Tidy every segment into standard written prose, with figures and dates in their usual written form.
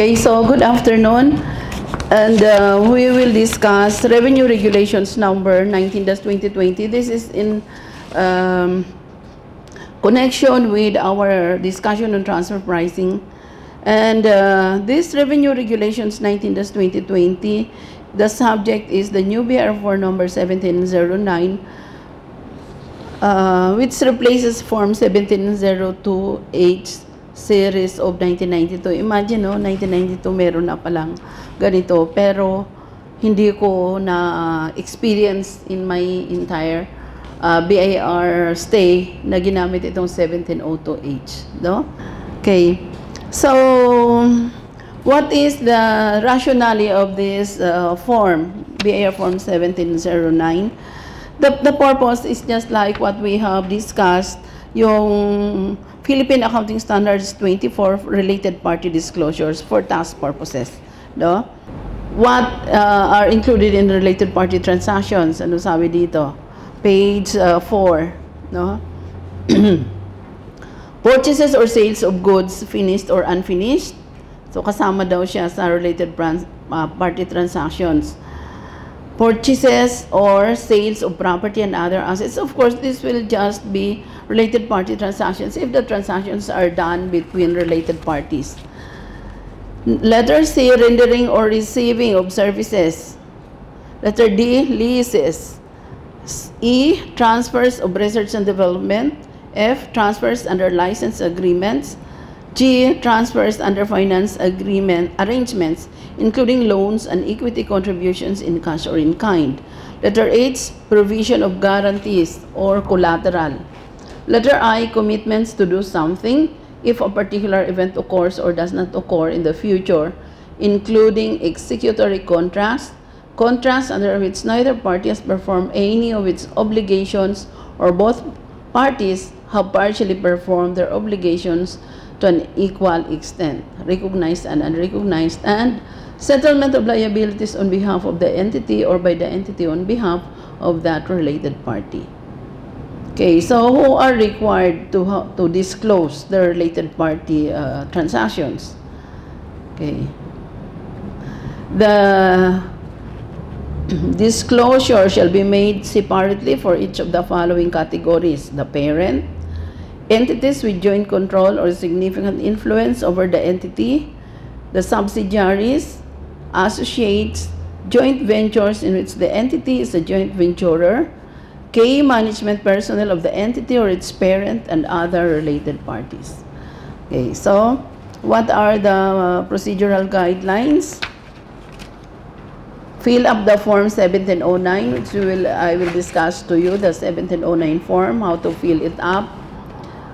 Okay, so good afternoon, and we will discuss Revenue Regulations number 19-2020. This is in connection with our discussion on transfer pricing. And this Revenue Regulations 19-2020, the subject is the new BR4 number 1709, which replaces Form 1702H series of 1992. Imagine, no, 1992 meron na palang ganito, pero hindi ko na experience in my entire BIR stay na ginamit itong 1702H, no? Okay. So, what is the rationale of this form, BIR Form 1709? The purpose is just like what we have discussed, yung Philippine Accounting Standards 24 related party disclosures for tax purposes. No? What are included in related party transactions? Ano sabi dito? Page 4. No? Purchases or sales of goods, finished or unfinished. So, kasama daw siya sa related party transactions. Purchases or sales of property and other assets. Of course, this will just be related party transactions if the transactions are done between related parties. Letter C, rendering or receiving of services. Letter D, leases. E, transfers of research and development. F, transfers under license agreements. G, transfers under finance arrangements, including loans and equity contributions in cash or in kind. Letter H, provision of guarantees or collateral. Letter I, commitments to do something if a particular event occurs or does not occur in the future, including executory contracts, contracts under which neither party has performed any of its obligations or both parties have partially performed their obligations to an equal extent, recognized and unrecognized, and settlement of liabilities on behalf of the entity or by the entity on behalf of that related party. Okay, so who are required to disclose the related party transactions? Okay. The disclosure shall be made separately for each of the following categories: the parent, entities with joint control or significant influence over the entity, the subsidiaries, associates, joint ventures in which the entity is a joint venturer, K, management personnel of the entity or its parent, and other related parties. Okay, so what are the procedural guidelines? Fill up the form 1709, which I will discuss to you, the 1709 form, how to fill it up.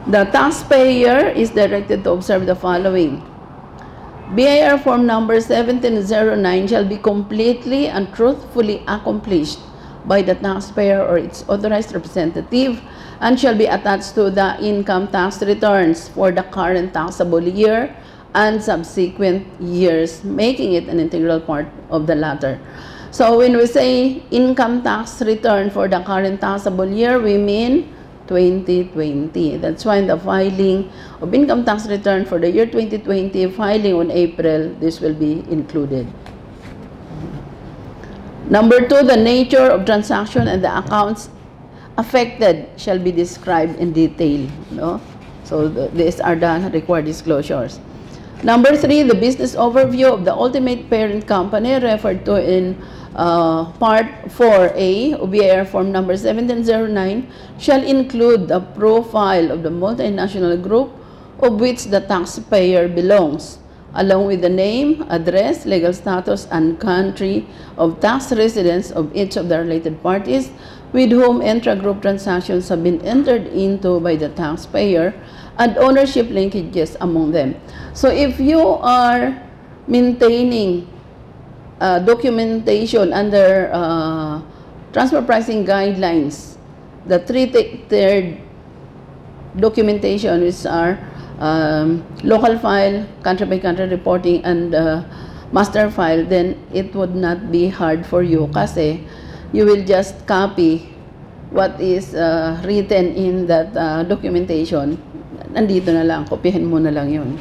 The taxpayer is directed to observe the following. BIR form number 1709 shall be completely and truthfully accomplished by the taxpayer or its authorized representative and shall be attached to the income tax returns for the current taxable year and subsequent years, making it an integral part of the latter. So when we say income tax return for the current taxable year, we mean 2020. That's why in the filing of income tax return for the year 2020, filing on April, this will be included. Number 2, the nature of transaction and the accounts affected shall be described in detail. No? So these are the required disclosures. Number 3, the business overview of the ultimate parent company referred to in Part 4A of BIR Form number 1709 shall include the profile of the multinational group of which the taxpayer belongs, along with the name, address, legal status, and country of tax residence of each of the related parties with whom intra-group transactions have been entered into by the taxpayer, and ownership linkages among them. So if you are maintaining documentation under transfer pricing guidelines, the three-tiered documentation, which are local file, country-by-country reporting, and master file, then it would not be hard for you kasi you will just copy what is written in that documentation. Nandito na lang, kopyahin mo na lang yun.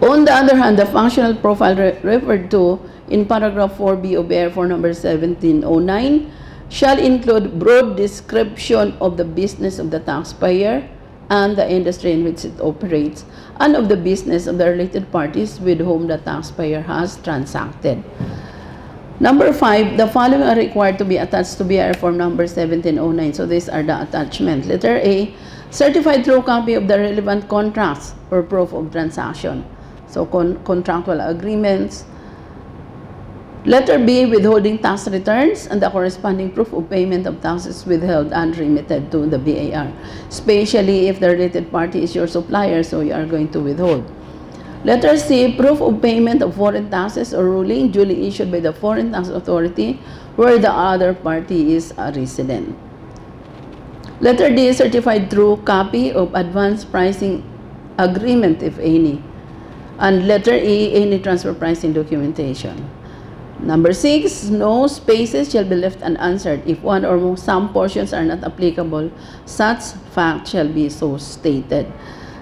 On the other hand, the functional profile referred to in paragraph 4B of AR4 number 1709 shall include broad description of the business of the taxpayer and the industry in which it operates, and of the business of the related parties with whom the taxpayer has transacted. Number 5, the following are required to be attached to BR form number 1709. So these are the attachment. Letter A, certified true copy of the relevant contracts or proof of transaction. So contractual agreements. Letter B, withholding tax returns and the corresponding proof of payment of taxes withheld and remitted to the BAR, especially if the related party is your supplier, so you are going to withhold. Letter C, proof of payment of foreign taxes or ruling duly issued by the foreign tax authority where the other party is a resident. Letter D, certified true copy of advance pricing agreement, if any. And letter E, any transfer pricing documentation. Number 6, no spaces shall be left unanswered. If one or more some portions are not applicable, such fact shall be so stated.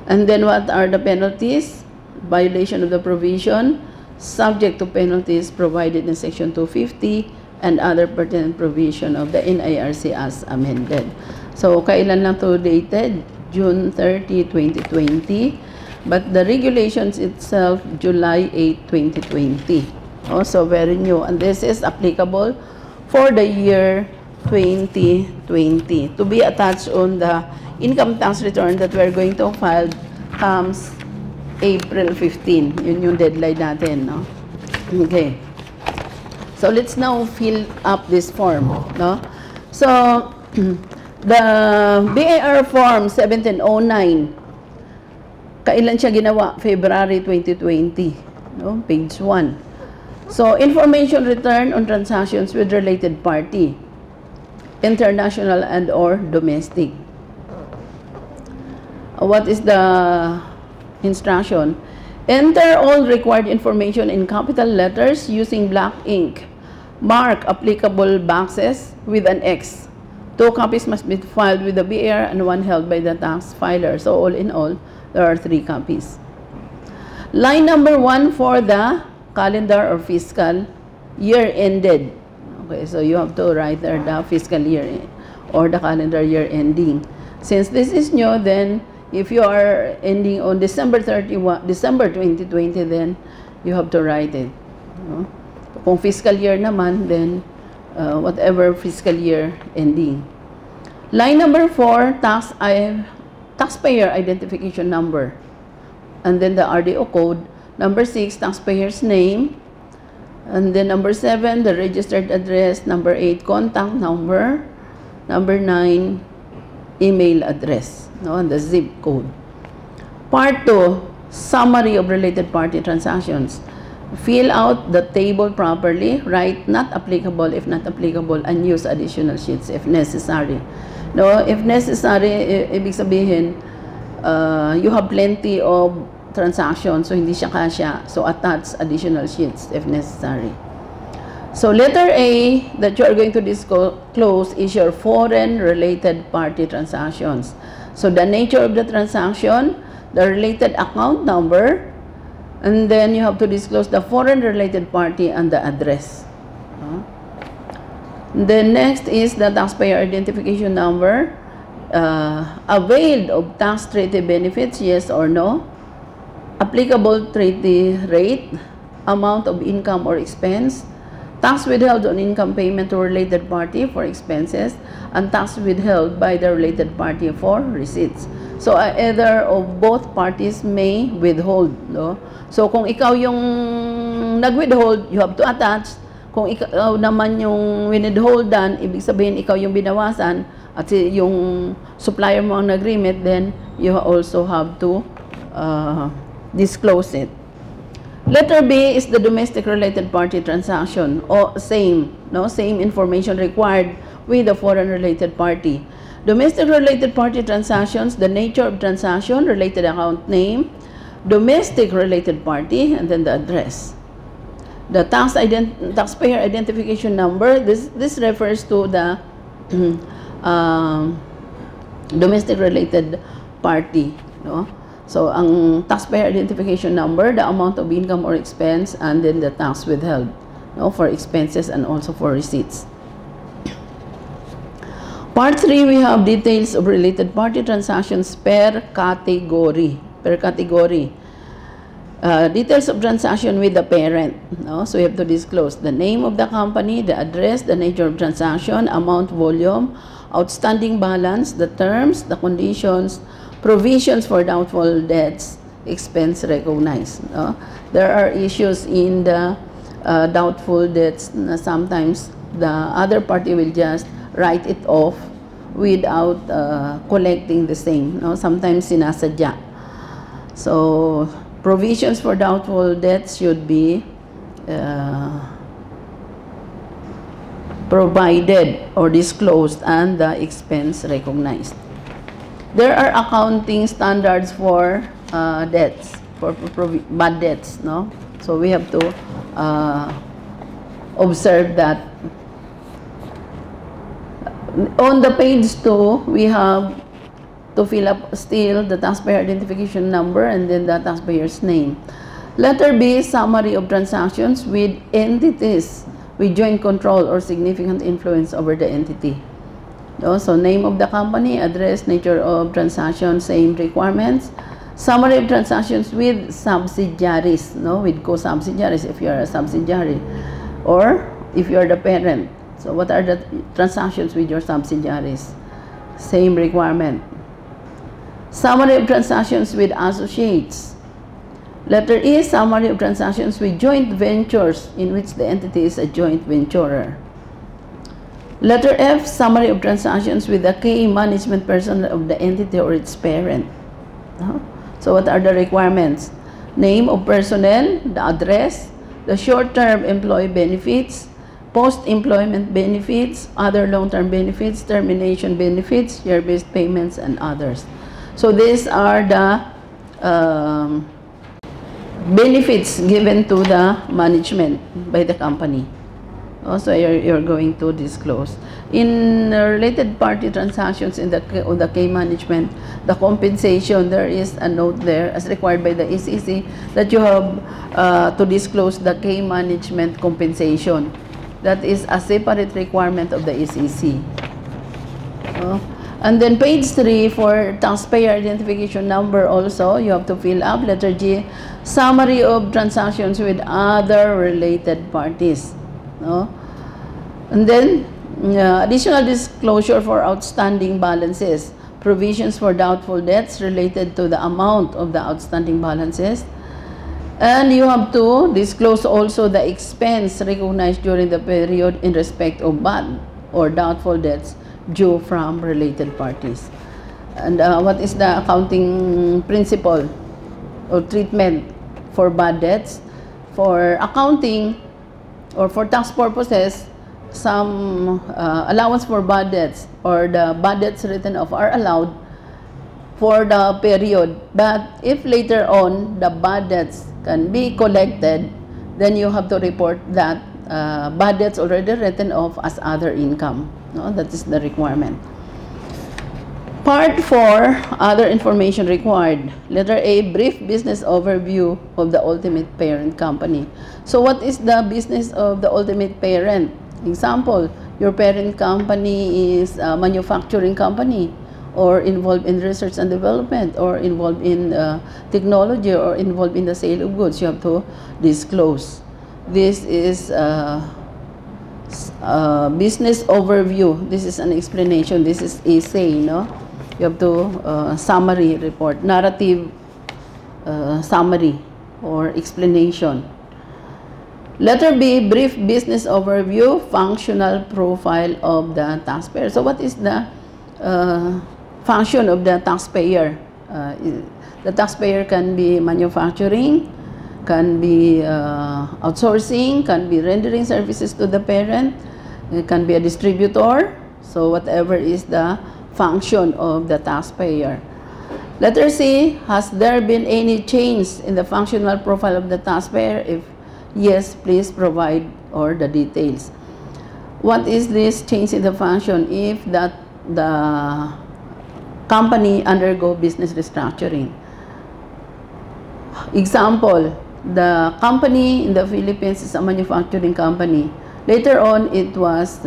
And then what are the penalties? Violation of the provision, subject to penalties provided in section 250 and other pertinent provision of the NIRC as amended. So, kailan lang to dated? June 30, 2020. But the regulations itself, July 8, 2020. Also very new, and this is applicable for the year 2020. To be attached on the income tax return that we're going to file comes April 15. Yun yung deadline natin, no? Okay. So let's now fill up this form, no? So the BAR form 1709, kailan siya ginawa? February 2020, no? Page 1. So, information return on transactions with related party, international and or domestic. What is the instruction? Enter all required information in capital letters using black ink. Mark applicable boxes with an X. 2 copies must be filed with the BAR and 1 held by the tax filer. So, all in all, there are 3 copies. Line number 1 for the calendar or fiscal year ended. Okay, so you have to write there the fiscal year or the calendar year ending. Since this is new, then if you are ending on December 2020, then you have to write it. No? Kung fiscal year naman, then whatever fiscal year ending. Line number 4, taxpayer identification number. And then the RDO code. Number 6, taxpayer's name. And then number 7, the registered address. Number 8, contact number. Number 9, email address. No, and the zip code. Part 2, summary of related party transactions. Fill out the table properly. Write not applicable if not applicable, and use additional sheets if necessary. No, if necessary, ibig sabihin, you have plenty of transactions, so hindi siya kasya. So, attach additional sheets if necessary. So, letter A that you are going to disclose is your foreign related party transactions. So, the nature of the transaction, the related account number, and then you have to disclose the foreign related party and the address. The next is the taxpayer identification number. Availed of tax treaty benefits, yes or no? Applicable treaty rate, amount of income or expense, tax withheld on income payment to related party for expenses, and tax withheld by the related party for receipts. So, either of both parties may withhold. No? So, kung ikaw yung nag-withhold, you have to attach. Kung ikaw naman yung withholdan, ibig sabihin ikaw yung binawasan, at yung supplier mo ang nag-remit, then you also have to disclose it. Letter B is the domestic related party transaction, or same information required with the foreign related party. Domestic related party transactions, the nature of transaction, related account name, domestic related party, and then the address. The taxpayer identification number, this refers to the domestic related party. No? So, ang taxpayer identification number, the amount of income or expense, and then the tax withheld, no, for expenses and also for receipts. Part 3, we have details of related party transactions per category. Per category. Details of transaction with the parent. No? So, you have to disclose the name of the company, the address, the nature of transaction, amount, volume, outstanding balance, the terms, the conditions, provisions for doubtful debts, expense recognized. No? There are issues in the doubtful debts na sometimes the other party will just write it off without collecting the same. No? Sometimes sinasadya. So, provisions for doubtful debts should be provided or disclosed and the expense recognized. There are accounting standards for debts, for bad debts, no? So we have to observe that. On the page 2, we have to fill up still the taxpayer identification number and then the taxpayer's name. Letter B, summary of transactions with entities with joint control or significant influence over the entity. No? So, name of the company, address, nature of transaction, same requirements. Summary of transactions with subsidiaries, no? With co-subsidiaries if you are a subsidiary or if you are the parent. So, what are the transactions with your subsidiaries? Same requirement. Summary of transactions with associates. Letter E, summary of transactions with joint ventures in which the entity is a joint venturer. Letter F, summary of transactions with the key management person of the entity or its parent. So what are the requirements? Name of personnel, the address, the short-term employee benefits, post-employment benefits, other long-term benefits, termination benefits, share-based payments, and others. So these are the benefits given to the management by the company. Also, you're going to disclose. In related party transactions in on the K management, the compensation, there is a note there as required by the SEC that you have to disclose the K management compensation. That is a separate requirement of the SEC. And then page 3 for taxpayer identification number also, you have to fill up. Letter G, summary of transactions with other related parties. No? And then additional disclosure for outstanding balances, provisions for doubtful debts related to the amount of the outstanding balances. And you have to disclose also the expense recognized during the period in respect of bad or doubtful debts due from related parties. And what is the accounting principle or treatment for bad debts? For accounting or for tax purposes, some allowance for bad debts or the bad debts written off are allowed for the period. But if later on the bad debts can be collected, then you have to report that bad debts already written off as other income. No, that is the requirement. Part 4, other information required. Letter A, brief business overview of the ultimate parent company. So what is the business of the ultimate parent? Example, your parent company is a manufacturing company or involved in research and development or involved in technology or involved in the sale of goods. You have to disclose. This is business overview. This is an explanation. This is essay, no? You have to summary report, narrative summary or explanation. Letter B, brief business overview, functional profile of the taxpayer. So what is the function of the taxpayer? The taxpayer can be manufacturing, can be outsourcing, can be rendering services to the parent, it can be a distributor. So whatever is the function of the taxpayer. Letter C, has there been any change in the functional profile of the taxpayer? If yes, please provide or the details. What is this change in the function? If that the company undergo business restructuring. Example, the company in the Philippines is a manufacturing company. Later on, it was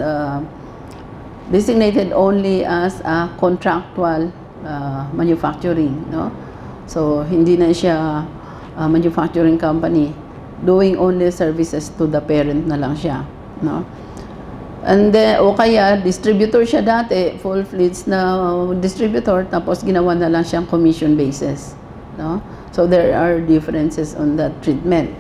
designated only as a contractual manufacturing, no? So hindi na siya manufacturing company, doing only services to the parent na lang siya, no? And then, o kaya distributor siya dati, full-fledged na distributor, tapos ginawa na lang siyang commission basis, no? So there are differences on that treatment.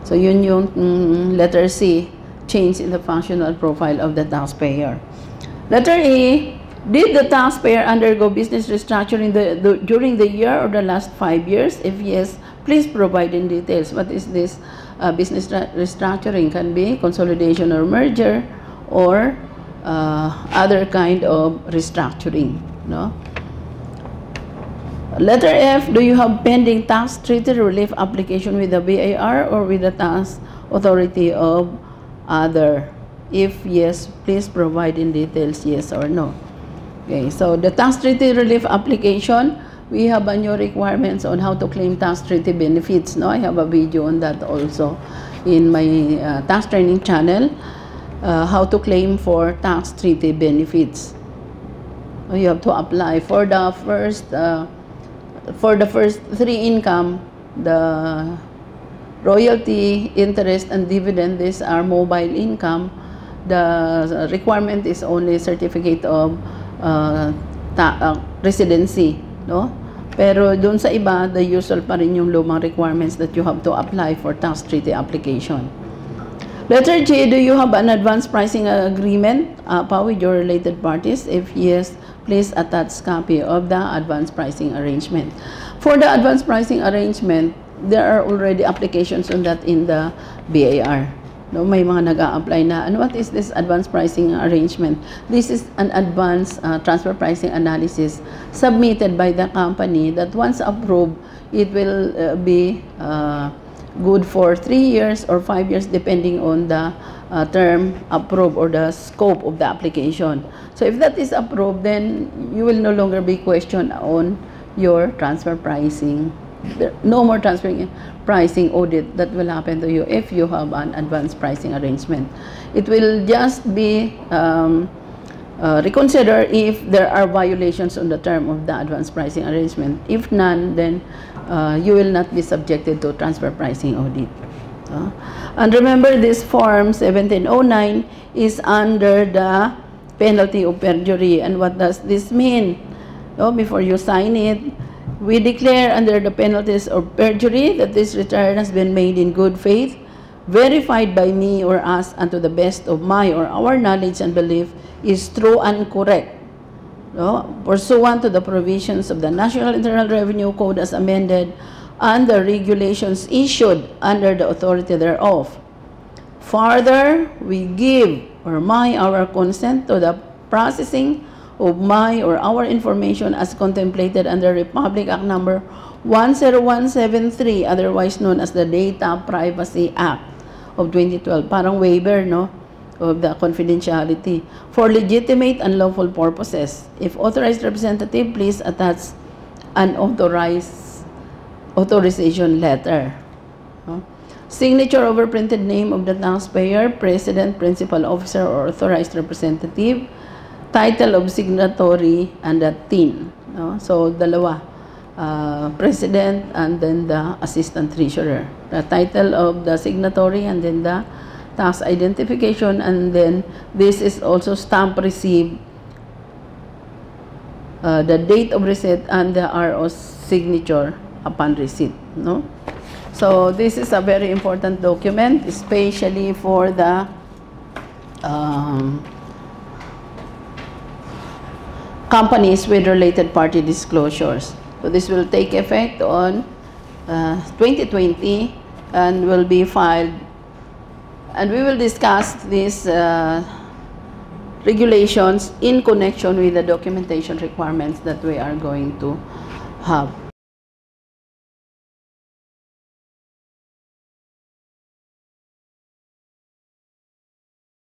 So yun yung letter C, change in the functional profile of the taxpayer. Letter E, did the taxpayer undergo business restructuring during the year or the last 5 years? If yes, please provide in details. What is this business restructuring? Can be consolidation or merger or other kind of restructuring, no? Letter F, do you have pending tax treaty relief application with the BIR or with the tax authority of other? If yes, please provide in details, yes or no. Okay, so the tax treaty relief application, we have a new requirements on how to claim tax treaty benefits, no? I have a video on that also in my tax training channel, how to claim for tax treaty benefits. You have to apply for the first 3 income, the royalty, interest, and dividend. These are mobile income. The requirement is only certificate of residency, no? Pero dun sa iba, the usual pa rin yung lumang requirements that you have to apply for tax treaty application. Letter G, do you have an advance pricing agreement with your related parties? If yes, please attach copy of the advance pricing arrangement. For the advance pricing arrangement, there are already applications on that in the BIR. No, may mga nag-a-apply na. And what is this advance pricing arrangement? This is an advance transfer pricing analysis submitted by the company that once approved, it will be good for 3 years or 5 years depending on the term approved or the scope of the application. So if that is approved, then you will no longer be questioned on your transfer pricing. No more transfer pricing audit that will happen to you if you have an advanced pricing arrangement. It will just be reconsidered if there are violations on the term of the advanced pricing arrangement. If none, then you will not be subjected to transfer pricing audit. And remember, this form 1709 is under the penalty of perjury. And what does this mean? Before you sign it, we declare under the penalties of perjury that this return has been made in good faith, verified by me or us, and to the best of my or our knowledge and belief is true and correct, pursuant to the provisions of the National Internal Revenue Code as amended and the regulations issued under the authority thereof. Further, we give our consent to the processing of my or our information as contemplated under Republic Act number 10173, otherwise known as the Data Privacy Act of 2012. Parang waiver, no, of the confidentiality for legitimate and lawful purposes. If authorized representative, please attach an authorization letter. Signature over printed name of the taxpayer, president, principal officer, or authorized representative. Title of signatory and the TIN. So, dalawa. President and then the assistant treasurer. The title of the signatory and then the tax identification, and then this is also stamp receipt, the date of receipt, and the RO's signature upon receipt. No? So, this is a very important document, especially for the companies with related party disclosures. So this will take effect on 2020 and will be filed, and we will discuss these regulations in connection with the documentation requirements that we are going to have.